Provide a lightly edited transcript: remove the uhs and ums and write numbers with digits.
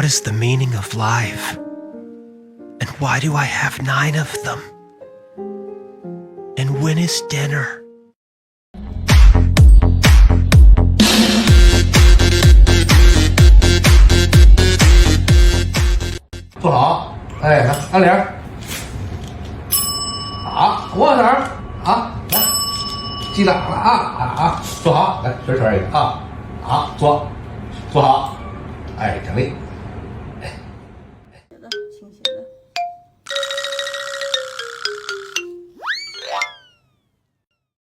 What is the meaning of life? And why do I have 9 of them? And when is dinner?坐好，哎，来安玲，好，卧那儿啊，来，记打了啊，坐好，来，圈圈一个啊，好，坐好，哎，整理。